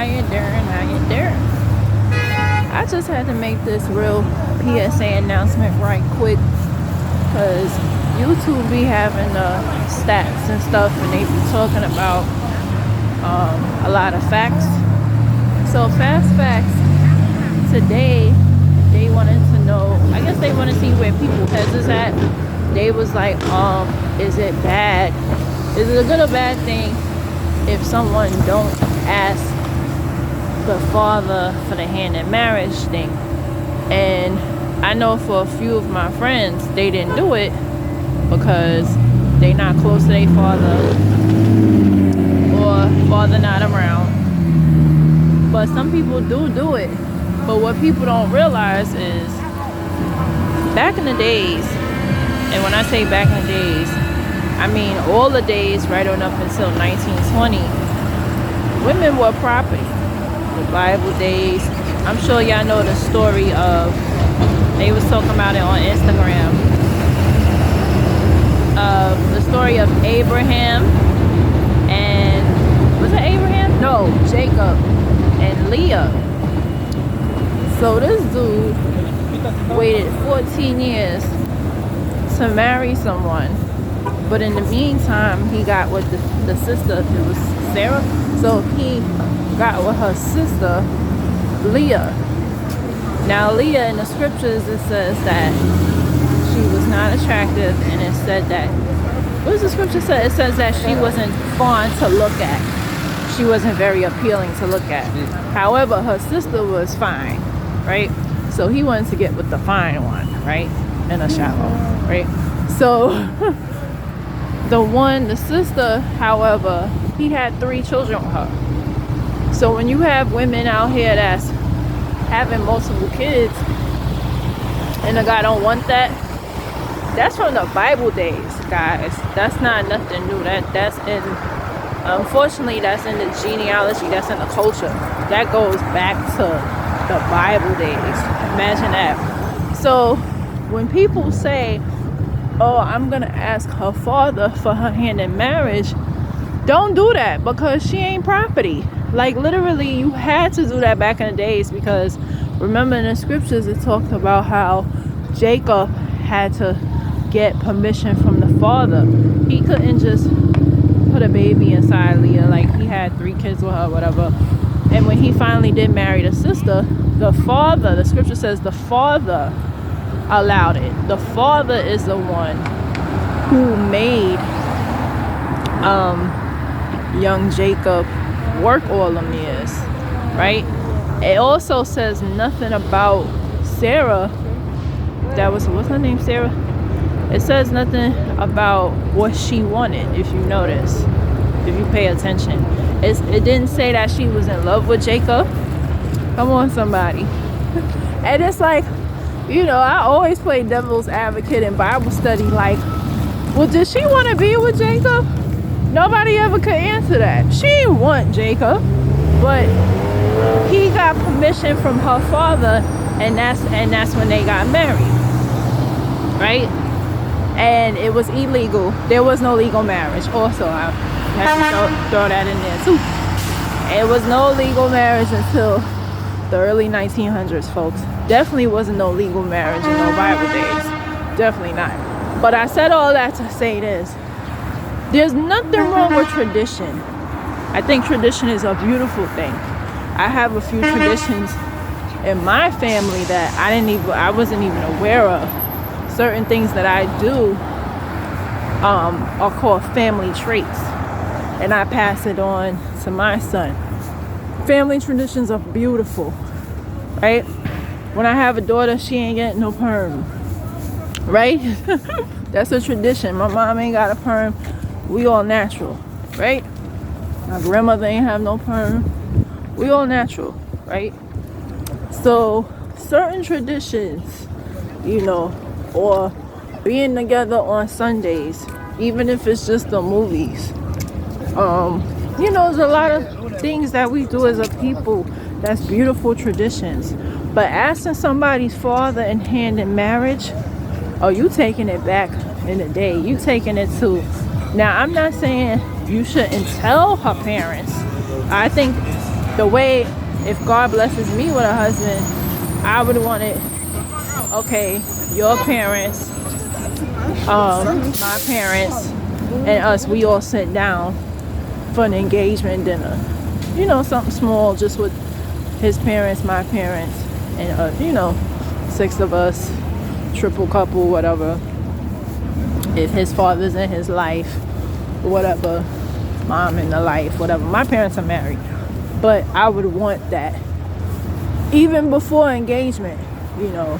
how you doing? How you doing? I just had to make this real PSA announcement right quick because YouTube be having stats and stuff, and they be talking about a lot of facts. So fast facts today, they wanted to know. I guess they want to see where people heads is at. They was like, is it bad? Is it a good or bad thing if someone don't ask the father for the hand in marriage thing? And I know for a few of my friends, they didn't do it because they not close to their father or father not around. But some people do it. But what people don't realize is back in the days, and when I say back in the days, I mean all the days right on up until 1920, women were property. The Bible days. I'm sure y'all know the story of, they was talking about it on Instagram, the story of Abraham and, was it Abraham? No, Jacob and Leah. So this dude waited 14 years to marry someone, but in the meantime he got with the sister. It was Sarah. So he got with her sister Leah. Now Leah, in the scriptures, it says that she was not attractive, and it said that, what does the scripture say? It says that she wasn't fun to look at. She wasn't very appealing to look at. However, her sister was fine, right? So he wanted to get with the fine one, right? In a shallow, right? So the sister, however, he had 3 children with her. So when you have women out here that's having multiple kids and the guy don't want that, that's from the Bible days, guys. That's not nothing new. That's in, unfortunately, that's in the genealogy, that's in the culture. That goes back to the Bible days. Imagine that. So when people say, oh, I'm gonna ask her father for her hand in marriage, don't do that, because she ain't property. Like literally, you had to do that back in the days, because remember in the scriptures it talked about how Jacob had to get permission from the father. He couldn't just put a baby inside Leah. Like, he had 3 kids with her, whatever. And when he finally did marry the sister, the father, the scripture says the father allowed it. The father is the one who made young Jacob work all them years, right? It also says nothing about Sarah. That was, what's her name, Sarah? It says nothing about what she wanted, if you notice, if you pay attention. It didn't say that she was in love with Jacob. Come on, somebody. And it's like, you know, I always play devil's advocate in Bible study, like, well, did she want to be with Jacob? Nobody ever could answer that. She didn't want Jacob, but he got permission from her father, and that's when they got married, right? And it was illegal. There was no legal marriage. Also, I have to throw that in there too. It was no legal marriage until the early 1900s, folks. Definitely wasn't no legal marriage in no Bible days. Definitely not. But I said all that to say this. There's nothing wrong with tradition. I think tradition is a beautiful thing. I have a few traditions in my family that I wasn't even aware of. Certain things that I do are called family traits, and I pass it on to my son. Family traditions are beautiful, right? When I have a daughter, she ain't getting no perm, right? That's a tradition. My mom ain't got a perm. We all natural, right? My grandmother ain't have no perm. We all natural, right? So certain traditions, you know, or being together on Sundays, even if it's just the movies. You know, there's a lot of things that we do as a people that's beautiful traditions. But asking somebody's father in hand in marriage, oh, you taking it back in the day. You taking it to, now I'm not saying you shouldn't tell her parents. I think the way, if God blesses me with a husband, I would want it, okay, your parents, my parents, and us, we all sit down for an engagement dinner. You know, something small, just with his parents, my parents, and you know, 6 of us, triple couple, whatever. If his father's in his life, whatever, mom in the life, whatever. My parents are married, but I would want that even before engagement, you know,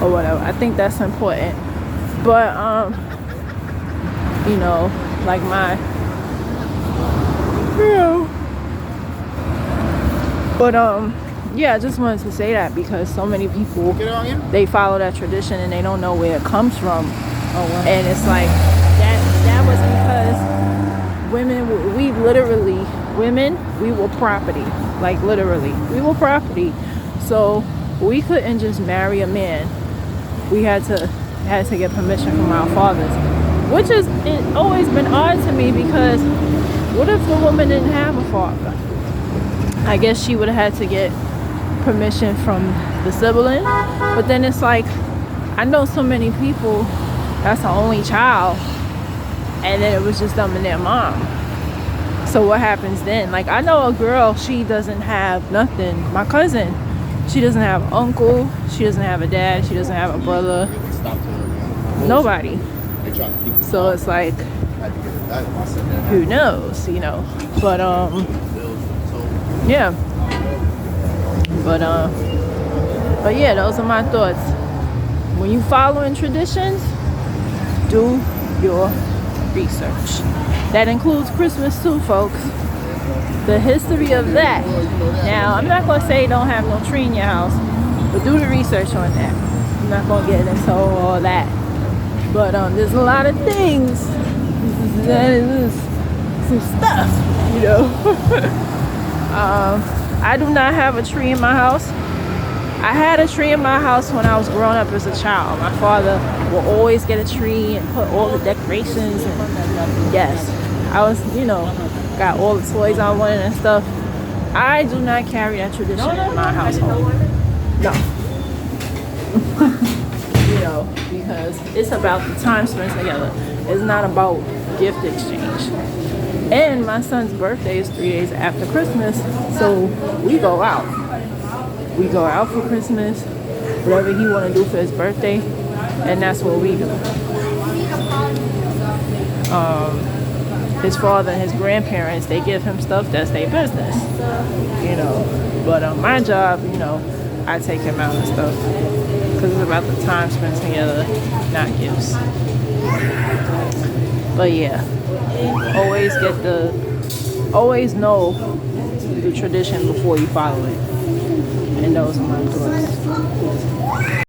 or whatever. I think that's important. But you know, like my, you know, but yeah, I just wanted to say that because so many people, they follow that tradition and they don't know where it comes from. And it's like that was because women, we literally, women, we were property. Like literally, we were property. So we couldn't just marry a man. We had to get permission from our fathers, which is, it always been odd to me, because what if the woman didn't have a father? I guess she would have had to get permission from the sibling. But then it's like, I know so many people that's the only child, and then it was just them and their mom. So what happens then? Like, I know a girl, she doesn't have nothing. My cousin, she doesn't have an uncle, she doesn't have a dad, she doesn't have a brother, nobody. So it's like, who knows, you know? But yeah, but yeah, those are my thoughts. When you following traditions, do your research. That includes Christmas too, folks. The history of that. Now, I'm not going to say don't have no tree in your house, but do the research on that. I'm not going to get into all that. But there's a lot of things. That is some stuff, you know. I do not have a tree in my house. I had a tree in my house when I was growing up as a child. My father will always get a tree and put all the decorations, and yes, I was, you know, got all the toys I wanted and stuff. I do not carry that tradition in my household. No. You know, because it's about the time spent together. It's not about gift exchange. And my son's birthday is 3 days after Christmas, so we go out. We go out for Christmas, whatever he want to do for his birthday, and that's what we do. His father and his grandparents, they give him stuff, that's their business, you know. But my job, you know, I take him out and stuff, because it's about the time spent together, not gifts. But yeah, always know the tradition before you follow it. And those are my thoughts.